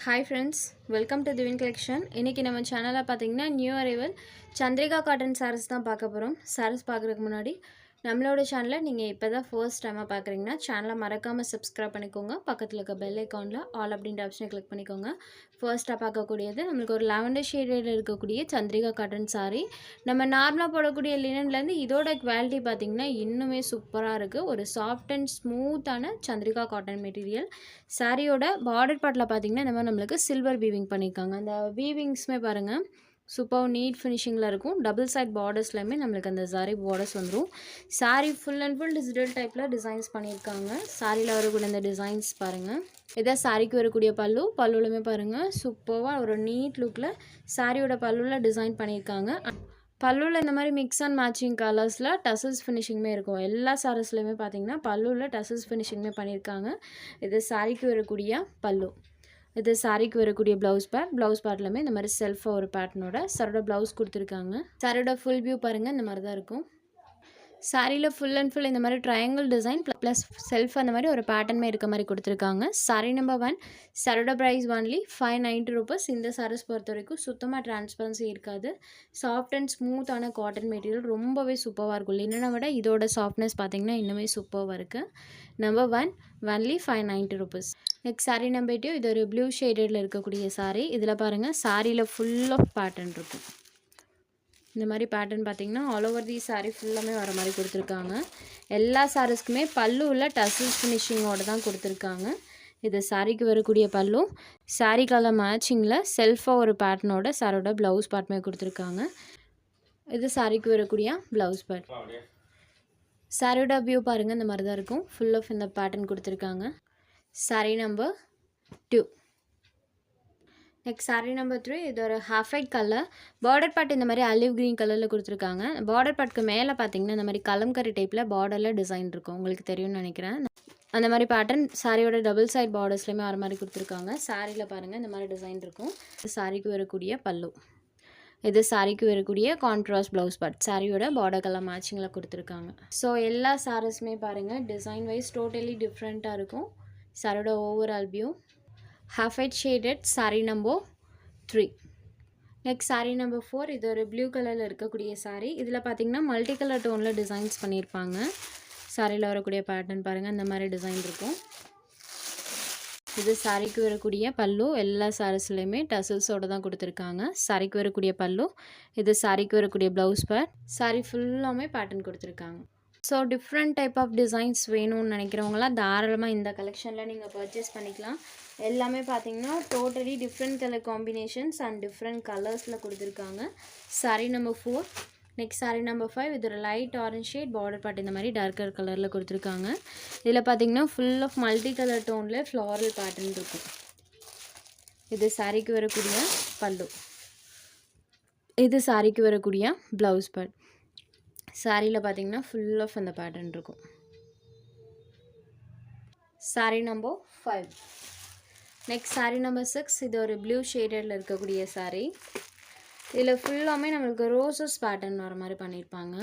Hi friends, welcome to Divine Collection. இன்னைக்கு நம்ம சேனல்ல பாத்தீங்கன்னா new arrival Chandrika cotton sarees தான் பார்க்க போறோம். sarees பார்க்கறதுக்கு முன்னாடி நம்மளோட சேனலை நீங்க இப்பதான் ஃபர்ஸ்ட் டைமா பார்க்கறீங்கன்னா சேனலை மறக்காம subscribe பண்ணிக்கோங்க. பக்கத்துல இருக்க bell iconல all அப்படிங்கற ஆப்ஷனை கிளிக் பண்ணிக்கோங்க. ஃபர்ஸ்டா பார்க்கக்கூடியது நமக்கு ஒரு lavender shade இருக்கக்கூடிய சந்திரிகா காட்டன் saree. நம்ம நார்மலா போடக்கூடிய லினன்ல இருந்து இதோட குவாலிட்டி பாத்தீங்கன்னா இன்னுமே சூப்பரா இருக்கு. ஒரு சாஃப்ட் அண்ட் ஸ்மூத்தான சந்திரிகா காட்டன் மெட்டீரியல். சாரியோட பார்டர் பார்ட்டில் பார்த்தீங்கன்னா இந்த மாதிரி நம்மளுக்கு சில்வர் வீவிங் பண்ணியிருக்காங்க. அந்த வீவிங்ஸுமே பாருங்கள் சூப்பர் நீட் ஃபினிஷிங்கில் இருக்கும். டபுள் சைட் பார்டர்ஸ்லையுமே நம்மளுக்கு அந்த சாரி பார்டர்ஸ் வந்துடும். Sorry full and full digital டைப்பில் டிசைன்ஸ் பண்ணியிருக்காங்க. சாரியில் வரக்கூடிய இந்த டிசைன்ஸ் பாருங்கள். இதான் சாரிக்கு வரக்கூடிய பல்லு. பல்லுலையுமே பாருங்கள் சூப்பராக ஒரு நீட் லுக்கில் சாரியோட பல்லுவில் டிசைன் பண்ணியிருக்காங்க. பல்லுவில் இந்த மாதிரி மிக்ஸ் அண்ட் மேட்சிங் கலர்ஸில் டசல்ஸ் ஃபினிஷிங்குமே இருக்கும். எல்லா சாரீஸ்லையுமே பார்த்தீங்கன்னா பல்லுவில் டசல்ஸ் ஃபினிஷிங்குமே பண்ணியிருக்காங்க. இது சாரிக்கு வரக்கூடிய பல்லு. இது சாரிக்கு வரக்கூடிய ப்ளவுஸ் பார்ட்லையுமே இந்த மாதிரி செல்ஃபாக ஒரு பேட்டர்னோட சாரோட ப்ளவுஸ் கொடுத்துருக்காங்க. சாரோட ஃபுல் வியூ பாருங்கள் இந்த மாதிரி தான் இருக்கும். சாரியில் ஃபுல் அண்ட் ஃபுல் இந்த மாதிரி ட்ரையாங்கிள் டிசைன் ப்ளஸ் செல்ஃப் அந்த மாதிரி ஒரு பேட்டர்மே இருக்க மாதிரி கொடுத்துருக்காங்க. சாரி நம்பர் 1 சாரோட ப்ரைஸ் ஒன்லி 590 ரூபீஸ். இந்த சாரீஸ் பொறுத்த வரைக்கும் சுத்தமாக டிரான்ஸ்பரன்சி இருக்காது. சாஃப்ட் அண்ட் ஸ்மூத்தான காட்டன் மெட்டீரியல் ரொம்பவே சூப்பராக இருக்கும். லினனை விட இதோட சாஃப்ட்னஸ் பார்த்தீங்கன்னா இன்னுமே சூப்பராக இருக்குது. Number 1 only 590 rupees. Next sari number 2 இது ஒரு ப்ளூ ஷேடடில் இருக்கக்கூடிய சாரீ. இதில் பாருங்கள் சாரியில் ஃபுல் ஆஃப் பேட்டர்ன் இருக்கும். இந்த மாதிரி பேட்டர்ன் பார்த்தீங்கன்னா ஆல் ஓவர் தி சாரீ ஃபுல்லாமே வர மாதிரி கொடுத்துருக்காங்க. எல்லா சாரீஸ்க்குமே பல்லு உள்ள டசல்ஸ் ஃபினிஷிங்கோடு தான் கொடுத்துருக்காங்க. இது சாரிக்கு வரக்கூடிய பல்லு. சாரீ கலர் மேட்சிங்கில் செல்ஃபாக ஒரு பேட்டர்னோட சாரோட ப்ளவுஸ் பார்ட்டுமே கொடுத்துருக்காங்க. இது சாரிக்கு வரக்கூடிய ப்ளவுஸ் பார்ட். சாரியோட வியூ பாருங்கள் இந்த மாதிரி தான் இருக்கும். ஃபுல் ஆஃப் இந்த பேட்டர்ன் கொடுத்துருக்காங்க. Sari number 2. Next sari number 3 இது ஒரு half white colour. Border part இந்த மாதிரி ஆலிவ் க்ரீன் கலரில் கொடுத்துருக்காங்க. பார்டர் பார்ட்க்கு மேலே பார்த்தீங்கன்னா இந்த மாதிரி கலம்கரி டைப்பில் பார்டரில் டிசைன் இருக்கும். உங்களுக்கு தெரியும்னு நினைக்கிறேன். அந்த மாதிரி பேட்டர்ன் சாரியோட டபுள் சைட் பார்டர்ஸ்லையுமே வர மாதிரி கொடுத்துருக்காங்க. சாரியில் பாருங்கள் இந்த மாதிரி டிசைன் இருக்கும். சாரிக்கு வரக்கூடிய பல்லு. இது சாரிக்கு வரக்கூடிய கான்ட்ராஸ்ட் ப்ளவுஸ் பார்ட். சாரியோட பார்டர் கலர் மேட்சிங்கில் கொடுத்துருக்காங்க. ஸோ எல்லா சாரீஸுமே பாருங்கள் டிசைன் வைஸ் டோட்டலி டிஃப்ரெண்ட்டாக இருக்கும். சாரியோட overall view half white shaded saree number 3. Next saree number 4 இது ஒரு ப்ளூ கலரில் இருக்கக்கூடிய saree. இதில் பார்த்தீங்கன்னா மல்டி கலர் டோனில் டிசைன்ஸ் பண்ணியிருப்பாங்க. சாரியில் வரக்கூடிய பேட்டர்ன் பாருங்கள் இந்த மாதிரி டிசைன் இருக்கும். இது சாரிக்கு வரக்கூடிய பல்லு. எல்லா சாரீஸ்லையுமே டசல்ஸோடு தான் கொடுத்துருக்காங்க. சாரிக்கு வரக்கூடிய பல்லு. இது சாரிக்கு வரக்கூடிய ப்ளவுஸ் பார்ட். சாரி ஃபுல்லாமே பேட்டர்ன் கொடுத்துருக்காங்க. So different type of designs வேணும்னு நினைக்கிறவங்களாம் தாராளமாக இந்த கலெக்ஷனில் நீங்கள் பர்ச்சேஸ் பண்ணிக்கலாம். எல்லாமே பார்த்தீங்கன்னா totally different colour combinations and different கலர்ஸில் கொடுத்துருக்காங்க. Sari number 4. Next sari number 5 இது ஒரு light orange shade border part இந்த மாதிரி டார்க்கர் கலரில் கொடுத்துருக்காங்க. இதில் பார்த்தீங்கன்னா ஃபுல் ஆஃப் மல்டி கலர் டோனில் ஃப்ளாரல் பேட்டர்ன் இருக்கும். இது சாரிக்கு வரக்கூடிய பல்லு. இது சாரிக்கு வரக்கூடிய ப்ளவுஸ் பார்ட். சாரியில் பார்த்தீங்கன்னா ஃபுல் ஆஃப் அந்த பேட்டர்ன் இருக்கும். Sari number 5. Next sari number 6 இது ஒரு ப்ளூ ஷேடடில் இருக்கக்கூடிய சாரீ. இதில் ஃபுல்லாமே நம்மளுக்கு ரோசஸ் பேட்டர்ன் வர மாதிரி பண்ணியிருப்பாங்க.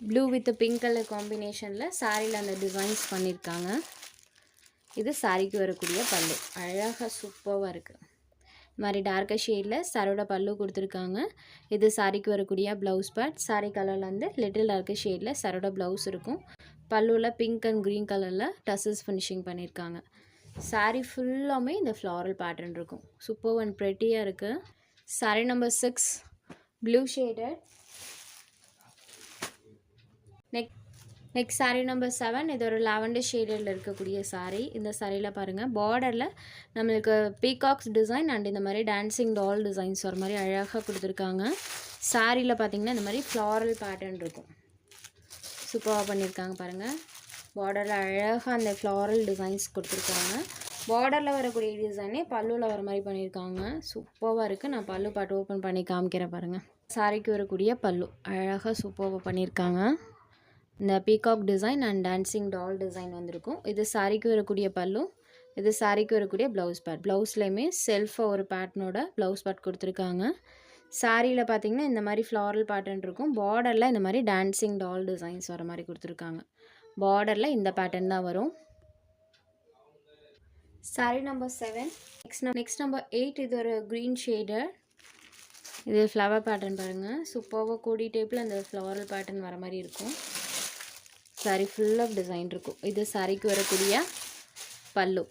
ப்ளூ வித் பிங்க் கலர் காம்பினேஷனில் சாரியில் அந்த டிசைன்ஸ் பண்ணியிருக்காங்க. இது சாரிக்கு வரக்கூடிய பல்லு. அழகாக சூப்பராக இருக்குது. மாதிரி டார்க்கர் ஷேடில் சாரோட பல்லு கொடுத்துருக்காங்க. இது சாரிக்கு வரக்கூடிய ப்ளவுஸ் பார்ட். சாரி கலரில் வந்து லிட்டில் டார்க்கர் ஷேடில் சாரோட ப்ளவுஸ் இருக்கும். பல்லுவில் பிங்க் அண்ட் க்ரீன் கலரில் டசல்ஸ் ஃபினிஷிங் பண்ணியிருக்காங்க. சாரி ஃபுல்லாமே இந்த ஃப்ளாரல் பேட்டர்ன் இருக்கும். சூப்பர் அண்ட் ப்ரெட்டியாக இருக்குது. Sorry number 6 blue shaded. Next sari number 7 இது ஒரு லாவெண்டர் ஷேடில் இருக்கக்கூடிய சாரீ. இந்த சாரியில் பாருங்கள் பார்டரில் நம்மளுக்கு பீகாக்ஸ் டிசைன் அண்ட் இந்த மாதிரி டான்சிங் டால் டிசைன்ஸ் ஒரு மாதிரி அழகாக கொடுத்துருக்காங்க. சாரியில் பார்த்தீங்கன்னா இந்த மாதிரி ஃப்ளாரல் பேட்டர்ன் இருக்கும். சூப்பராக பண்ணியிருக்காங்க பாருங்கள். பார்டரில் அழகாக அந்த ஃப்ளாரல் டிசைன்ஸ் கொடுத்துருக்காங்க. பார்டரில் வரக்கூடிய டிசைனே பல்லுவில் வர மாதிரி பண்ணியிருக்காங்க. சூப்பராக இருக்குது. நான் பல்லு பாட்டு ஓப்பன் பண்ணி காமிக்கிறேன் பாருங்கள். சாரிக்கு வரக்கூடிய பல்லு அழகாக சூப்பராக பண்ணியிருக்காங்க. இந்த peacock design and dancing doll design வந்திருக்கும். இது சாரிக்கு வரக்கூடிய பல்லு. இது சாரிக்கு வரக்கூடிய ப்ளவுஸ் பார்ட். ப்ளவுஸ்லையுமே செல்ஃபாக ஒரு பேட்டர்னோட ப்ளவுஸ் பார்ட் கொடுத்துருக்காங்க. சாரியில் பார்த்தீங்கன்னா இந்த மாதிரி ஃப்ளாரல் பேட்டர்ன் இருக்கும். பார்டரில் இந்த மாதிரி டான்சிங் டால் டிசைன்ஸ் வர மாதிரி கொடுத்துருக்காங்க. பார்டரில் இந்த பேட்டர்ன் தான் வரும். saree number 7. Next number 8. இது ஒரு green shaded. இது flower pattern பாருங்க. சூப்பராக கோடி டைப்பில் அந்த floral pattern வர மாதிரி இருக்கும். saree full of design இருக்கும். இது சாரிக்கு வரக்கூடிய பல்லு.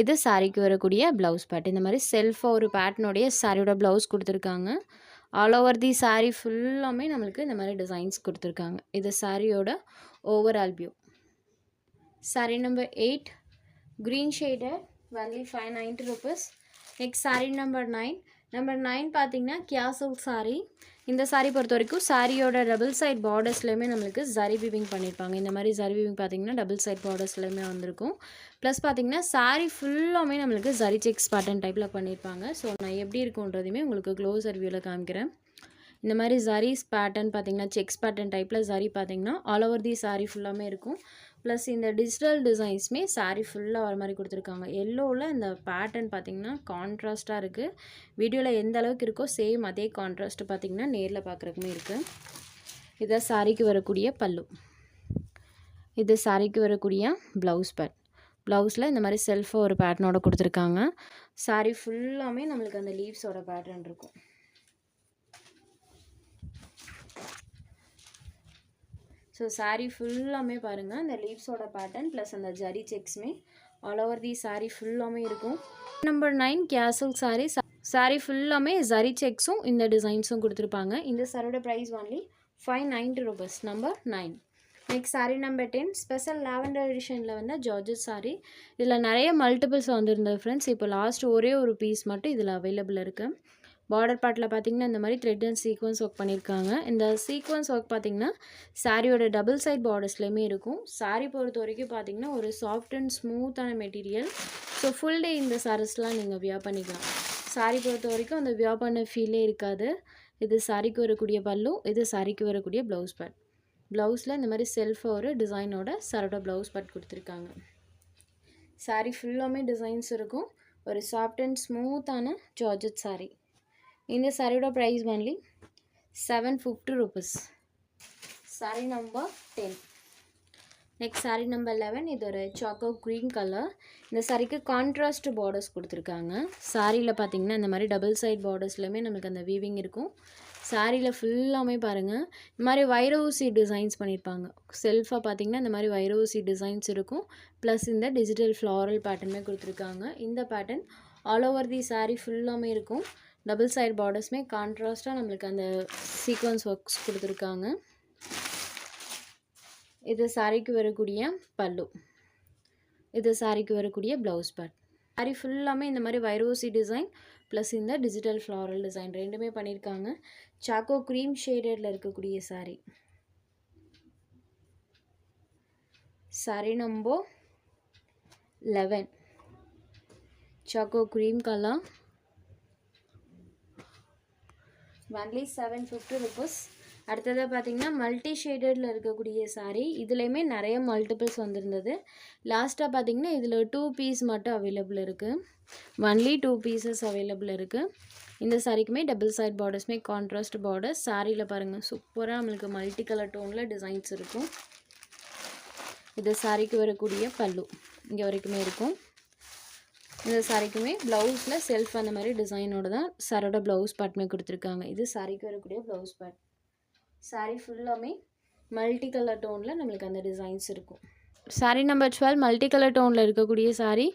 இது சாரிக்கு வரக்கூடிய ப்ளவுஸ் பேட். இந்த மாதிரி செல்ஃபாக ஒரு பேட்டர்னோடைய சாரியோட ப்ளவுஸ் கொடுத்துருக்காங்க. ஆல் ஓவர் தி சாரீ ஃபுல்லாமே நம்மளுக்கு இந்த மாதிரி டிசைன்ஸ் கொடுத்துருக்காங்க. இது சாரியோட overall view. Sari number 8 green shaded only 590 rupees. Next saree number 9. Number 9 பார்த்தீங்கன்னா கியாசல் saree. இந்த saree பொறுத்த வரைக்கும் சாரியோட டபுள் சைட் பார்டர்ஸ்லையுமே நம்மளுக்கு ஜரி வீவிங் பண்ணியிருப்பாங்க. இந்த மாதிரி ஜரி வீவிங் பார்த்தீங்கன்னா டபுள் சைட் பார்டர்ஸ்லையுமே வந்திருக்கும். ப்ளஸ் பார்த்தீங்கன்னா saree ஃபுல்லாமே நம்மளுக்கு ஜரி செக்ஸ் பேட்டர்ன் டைப்பில் பண்ணியிருப்பாங்க. ஸோ நான் எப்படி இருக்குன்றதையுமே உங்களுக்கு க்ளோஸர் வியூவில் காமிக்கிறேன். இந்த மாதிரி ஜரீஸ் பேட்டர்ன் பார்த்தீங்கன்னா செக்ஸ் பேட்டர்ன் டைப்பில் ஜரி பார்த்தீங்கன்னா ஆல் ஓவர் தி saree ஃபுல்லாமே இருக்கும். ப்ளஸ் இந்த டிஜிட்டல் டிசைன்ஸுமே saree ஃபுல்லாக வர மாதிரி கொடுத்துருக்காங்க. எல்லோவில் இந்த பேட்டர்ன் பார்த்திங்கன்னா கான்ட்ராஸ்ட்டாக இருக்குது. வீடியோவில் எந்த அளவுக்கு இருக்கோ சேம் அதே கான்ட்ராஸ்ட்டு பார்த்திங்கன்னா நேரில் பார்க்குறக்குமே இருக்குது. இதான் சாரிக்கு வரக்கூடிய பல்லு. இது சாரிக்கு வரக்கூடிய ப்ளவுஸ் பேட். ப்ளவுஸில் இந்த மாதிரி செல்ஃபாக ஒரு பேட்டர்னோட கொடுத்துருக்காங்க. saree ஃபுல்லாமே நம்மளுக்கு அந்த லீவ்ஸோட பேட்டர்ன் இருக்கும். ஸோ saree ஃபுல்லாமே பாருங்கள் அந்த லீவ்ஸோட பேட்டர்ன் ப்ளஸ் அந்த ஜரி செக்ஸுமே ஆல் ஓவர் தி saree ஃபுல்லாமே இருக்கும். நம்பர் 9 கேசல் saree ஃபுல்லாமே ஜரி செக்ஸும் இந்த டிசைன்ஸும் கொடுத்துருப்பாங்க. இந்த சாரியோட price only 590 rupees. Number 9. Next saree number 10 special lavender எடிஷனில் வந்து ஜார்ஜெட் saree. இதில் நிறைய மல்டிபிள்ஸ் வந்துருந்தது ஃப்ரெண்ட்ஸ். இப்போ லாஸ்ட் ஒரே ஒரு பீஸ் மட்டும் இதில் அவைலபிள் இருக்குது. பார்டர் பார்ட்டில் பார்த்திங்கன்னா இந்த மாதிரி த்ரெட் அண்ட் சீக்வன்ஸ் ஒர்க் பண்ணியிருக்காங்க. இந்த சீக்வன்ஸ் ஒர்க் பார்த்திங்கன்னா சாரியோட டபுள் சைட் பார்டர்ஸ்லேயுமே இருக்கும். saree பொறுத்த வரைக்கும் பார்த்திங்கன்னா ஒரு சாஃப்ட் அண்ட் ஸ்மூத்தான மெட்டீரியல். ஸோ ஃபுல் டே இந்த சாரீஸ்லாம் நீங்கள் வியர் பண்ணிக்கலாம். saree பொறுத்த வரைக்கும் அந்த வியர் பண்ண ஃபீலே இருக்காது. இது சாரிக்கு வரக்கூடிய பல்லு. இது சாரிக்கு வரக்கூடிய ப்ளவுஸ் பேட். ப்ளவுஸில் இந்த மாதிரி செல்ஃபாக ஒரு டிசைனோட சாரோட ப்ளவுஸ் பேட் கொடுத்துருக்காங்க. saree ஃபுல்லாமே டிசைன்ஸ் இருக்கும். ஒரு சாஃப்ட் அண்ட் ஸ்மூத்தான ஜார்ஜெட் saree. இந்த சாரியோட price only 750 rupees. saree number 10. Next saree number 11. இது ஒரு சாக்கோ க்ரீன் கலர். இந்த சாரிக்கு கான்ட்ராஸ்ட் பார்டர்ஸ் கொடுத்துருக்காங்க. சாரியில் பார்த்தீங்கன்னா இந்த மாதிரி டபுள் சைட் பார்டர்ஸ்லையுமே நமக்கு அந்த வீவிங் இருக்கும். சாரியில் ஃபுல்லாமே பாருங்கள் இந்த மாதிரி வைர ஊசி டிசைன்ஸ் பண்ணியிருப்பாங்க. செல்ஃபாக பார்த்தீங்கன்னா இந்த மாதிரி வைர ஊசி டிசைன்ஸ் இருக்கும். ப்ளஸ் இந்த டிஜிட்டல் ஃப்ளாரல் பேட்டர்னுமே கொடுத்துருக்காங்க. இந்த pattern all over the saree ஃபுல்லாமே இருக்கும். டபுள் சைட் பார்டர்ஸுமே கான்ட்ராஸ்ட்டாக நம்மளுக்கு அந்த சீக்வன்ஸ் ஒர்க்ஸ் கொடுத்துருக்காங்க. இது சாரிக்கு வரக்கூடிய பல்லு. இது சாரிக்கு வரக்கூடிய ப்ளவுஸ் பேட். saree ஃபுல்லாமே இந்த மாதிரி வைரோசி டிசைன் ப்ளஸ் இந்த டிஜிட்டல் ஃப்ளாரல் டிசைன் ரெண்டுமே பண்ணியிருக்காங்க. சாக்கோ க்ரீம் ஷேடடில் இருக்கக்கூடிய saree number 11 choco cream colour only 750 rupees. அடுத்ததாக பார்த்தீங்கன்னா மல்டி ஷேடடில் இருக்கக்கூடிய saree. இதுலேயுமே நிறைய மல்டிபிள்ஸ் வந்திருந்தது. லாஸ்ட்டாக பார்த்தீங்கன்னா இதில் 2 பீஸ் மட்டும் அவைலபிள் இருக்குது. ஒன்லி 2 பீசஸ் அவைலபிள் இருக்குது. இந்த சாரிக்குமே டபுள் சைட் பார்டர்ஸுமே கான்ட்ராஸ்ட் பார்டர்ஸ். சாரியில் பாருங்கள் சூப்பராக நம்மளுக்கு மல்டி கலர் டோனில் டிசைன்ஸ் இருக்கும். இது சாரிக்கு வரக்கூடிய பல்லு இங்கே வரைக்குமே இருக்கும். இந்த சாரிக்குமே ப்ளவுஸில் செல்ஃப் அந்த மாதிரி டிசைனோட தான் சாரோட ப்ளவுஸ் பேட்மே கொடுத்துருக்காங்க. இது சாரிக்கு வரக்கூடிய ப்ளவுஸ் பேட். saree ஃபுல்லாமே மல்டி கலர் டோனில் நம்மளுக்கு அந்த டிசைன்ஸ் இருக்கும். saree நம்பர் 12 மல்டி கலர் டோனில் இருக்கக்கூடிய saree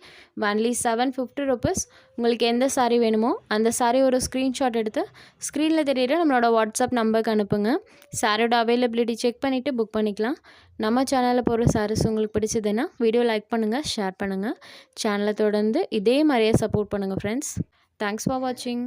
ஒன்லி 750 rupees. உங்களுக்கு எந்த saree வேணுமோ அந்த saree ஒரு ஸ்க்ரீன்ஷாட் எடுத்து ஸ்க்ரீனில் தெரியுற நம்மளோட வாட்ஸ்அப் நம்பருக்கு அனுப்புங்க. சாரியோட அவைலபிலிட்டி செக் பண்ணிவிட்டு புக் பண்ணிக்கலாம். நம்ம சேனலில் போகிற சாரீஸ் உங்களுக்கு பிடிச்சதுன்னா வீடியோ லைக் பண்ணுங்கள், ஷேர் பண்ணுங்கள். சேனலை தொடர்ந்து இதே மாதிரியே சப்போர்ட் பண்ணுங்கள் ஃப்ரெண்ட்ஸ். தேங்க்ஸ் ஃபார் வாட்சிங்.